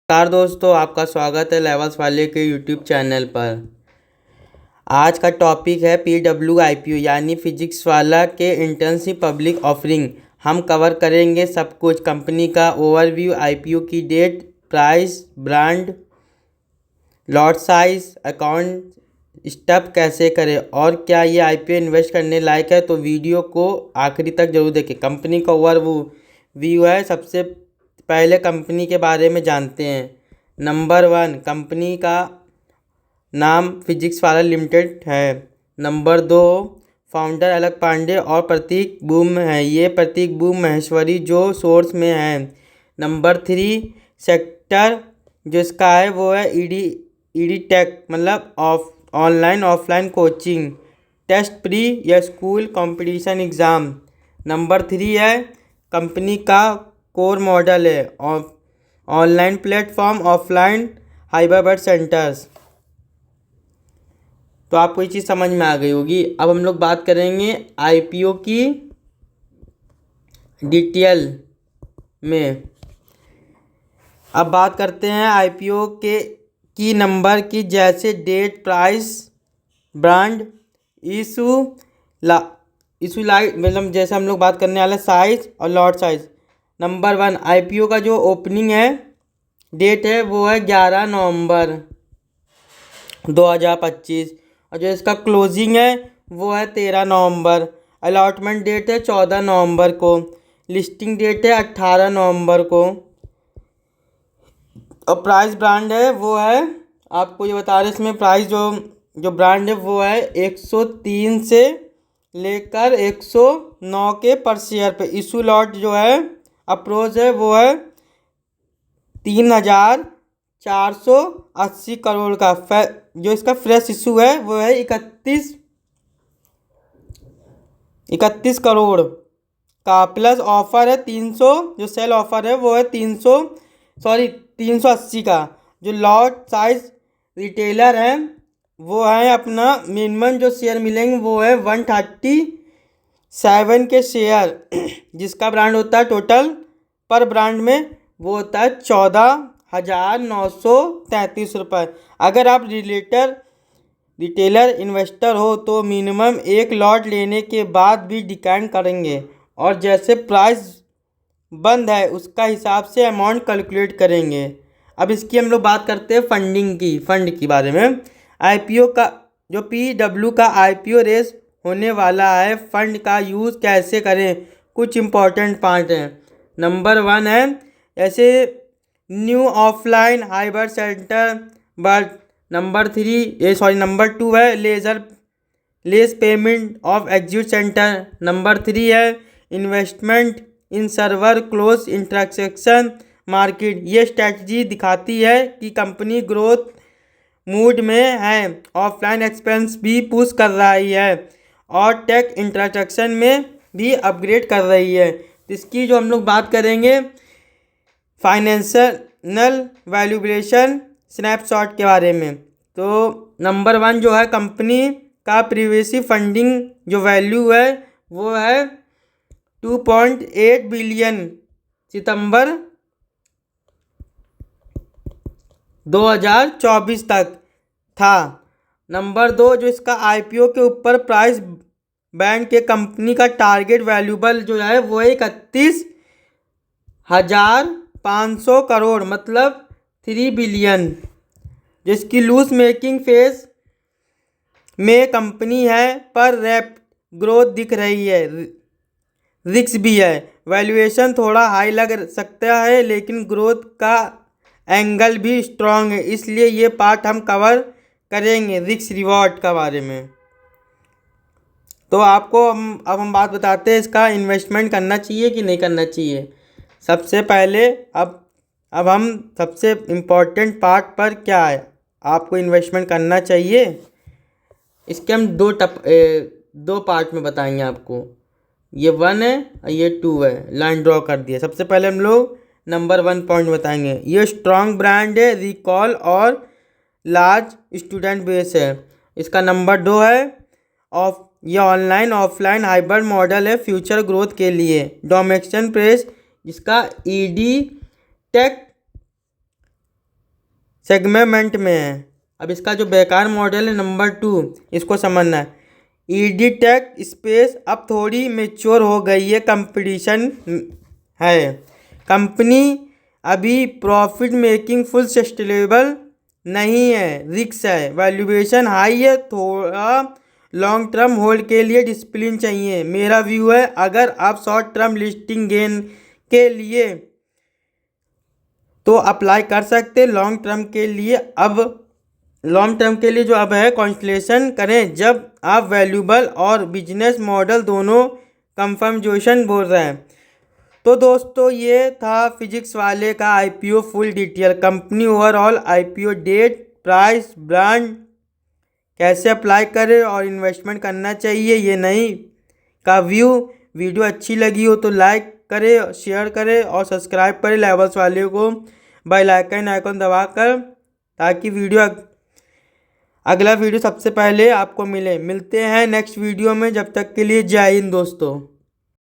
नमस्कार दोस्तों, आपका स्वागत है लेवल्स वाले के यूट्यूब चैनल पर। आज का टॉपिक है PWIPO यानी फिजिक्स वाला के इंटर्नशिप पब्लिक ऑफरिंग। हम कवर करेंगे सब कुछ, कंपनी का ओवरव्यू, IPO की date, price, brand, lot size, account stuff कैसे करें और क्या ये IPO इन्वेस्ट करने लायक है। तो वीडियो को आखिरी तक जरूर देखें। कंपनी का ओवरव्यू है। सबसे पहले कंपनी के बारे में जानते हैं। नंबर 1, कंपनी का नाम फिजिक्स वाला लिमिटेड है। नंबर 2, फाउंडर अलक पांडे और प्रतीक बूम है। ये प्रतीक बूम महेश्वरी जो सोर्स में है। नंबर 3, सेक्टर जो इसका है वो है ईडी टेक, मतलब online offline coaching, test pre या स्कूल कंपटीशन एग्ज़ाम। नंबर 3 है कंपनी का कोर मॉडल है online platform, offline hybrid centres. तो आपको ये चीज़ समझ में आ गई होगी। अब हम लोग बात करेंगे IPO की डिटेल में। अब बात करते हैं IPO की नंबर की, जैसे date, price, brand, issue light, मतलब जैसे हम लोग बात करने वाले साइज और लॉट साइज। नंबर 1, IPO का जो ओपनिंग है डेट है वो है 11 नवंबर 2025 और जो इसका क्लोजिंग है वो है 13 नवंबर। अलॉटमेंट डेट है 14 नवंबर को। लिस्टिंग डेट है 18 नवंबर को। और प्राइस ब्रांड है वो है, आपको ये बता रहे इसमें प्राइस जो ब्रांड है वो है 103 से लेकर 109 के पर शेयर पे। इशू लॉट जो है अप्रोच है वो है 3,480 करोड़ का। जो इसका फ्रेश इशू है वो है 31 करोड़ का, प्लस ऑफर है 300, जो सेल ऑफर है वो है 380 का। जो लॉट साइज रिटेलर है वो है अपना मिनिमम जो शेयर मिलेंगे वो है 137 के शेयर, जिसका ब्रांड होता है टोटल पर ब्रांड में वो होता है 14,933 रुपये। अगर आप रिटेलर इन्वेस्टर हो तो मिनिमम एक लॉट लेने के बाद भी डिक्लाइन करेंगे और जैसे प्राइस बंद है उसका हिसाब से अमाउंट कैलकुलेट करेंगे। अब इसकी हम लोग बात करते हैं फंड की बारे में। IPO का जो PW का IPO रेस होने वाला है, फंड का यूज़ कैसे करें, कुछ इम्पोर्टेंट पार्ट हैं। नंबर 1 है ऐसे new offline hybrid centre, but number 2 है less payment of exit centre. Number 3 है इन्वेस्टमेंट इन सर्वर क्लोज इंटरेक्शन मार्केट। ये स्ट्रैटेजी दिखाती है कि कंपनी ग्रोथ मूड में है, ऑफलाइन एक्सपेंस भी पुश कर रही है और टेक इंफ्रास्ट्रक्चर में भी अपग्रेड कर रही है। इसकी जो हम लोग बात करेंगे फाइनेंशियल वैल्यूएशन स्नैपशॉट के बारे में। तो नंबर 1 जो है कंपनी का प्रीवियस फंडिंग जो वैल्यू है वो है 2.8 बिलियन सितंबर 2024 तक था। नंबर 2 जो इसका IPO के ऊपर प्राइस बैंड के कंपनी का टारगेट वैल्यूबल जो है वो है 31,500 करोड़, मतलब 3 बिलियन। जिसकी लूज मेकिंग फेज में कंपनी है पर रैप ग्रोथ दिख रही है, रिस्क भी है। वैल्यूएशन थोड़ा हाई लग सकता है लेकिन ग्रोथ का एंगल भी स्ट्रांग है, इसलिए ये पार्ट हम कवर करेंगे रिस्क रिवॉर्ड का बारे में। तो आपको अब हम बात बताते हैं इसका इन्वेस्टमेंट करना चाहिए कि नहीं करना चाहिए। सबसे पहले अब हम सबसे इम्पोर्टेंट पार्ट पर क्या है, आपको इन्वेस्टमेंट करना चाहिए, इसके हम दो पार्ट में बताएंगे आपको। ये 1 है और ये 2 है, लाइन ड्रॉ कर दिया। सबसे पहले हम लोग नंबर 1 पॉइंट बताएंगे। ये स्ट्रॉन्ग ब्रांड है, रिकॉल और लार्ज स्टूडेंट बेस है। इसका नंबर 2 है ये ऑनलाइन ऑफलाइन हाइब्रिड मॉडल है फ्यूचर ग्रोथ के लिए। डोमेस्टिक प्रेस जिसका ईडी टेक सेगमेंट में है। अब इसका जो बेकार मॉडल है नंबर 2, इसको समझना है। ईडी टेक स्पेस अब थोड़ी मेच्योर हो गई है, कंपटीशन है। कंपनी अभी प्रॉफिट मेकिंग फुल सस्टेनेबल नहीं है, रिस्क है, वैल्यूएशन हाई है, थोड़ा लॉन्ग टर्म होल्ड के लिए डिसिप्लिन चाहिए। मेरा व्यू है अगर आप शॉर्ट टर्म लिस्टिंग गेन के लिए तो अप्लाई कर सकते, लॉन्ग टर्म के लिए जो अब है कॉन्सलेशन करें जब आप वैल्यूबल और बिजनेस मॉडल दोनों कंफर्मेशन बोल रहे हैं। तो दोस्तों ये था फिजिक्स वाले का IPO full detail, company overall, IPO date, price, brand, कैसे अप्लाई करें और इन्वेस्टमेंट करना चाहिए ये नहीं का व्यू। वीडियो अच्छी लगी हो तो लाइक करें, शेयर करें और सब्सक्राइब करें लेवल्स वाले को बेल आइकन दबाकर, ताकि अगला वीडियो सबसे पहले आपको मिले। मिलते हैं नेक्स्ट वीडियो में, जब तक के लिए जय हिंद दोस्तों।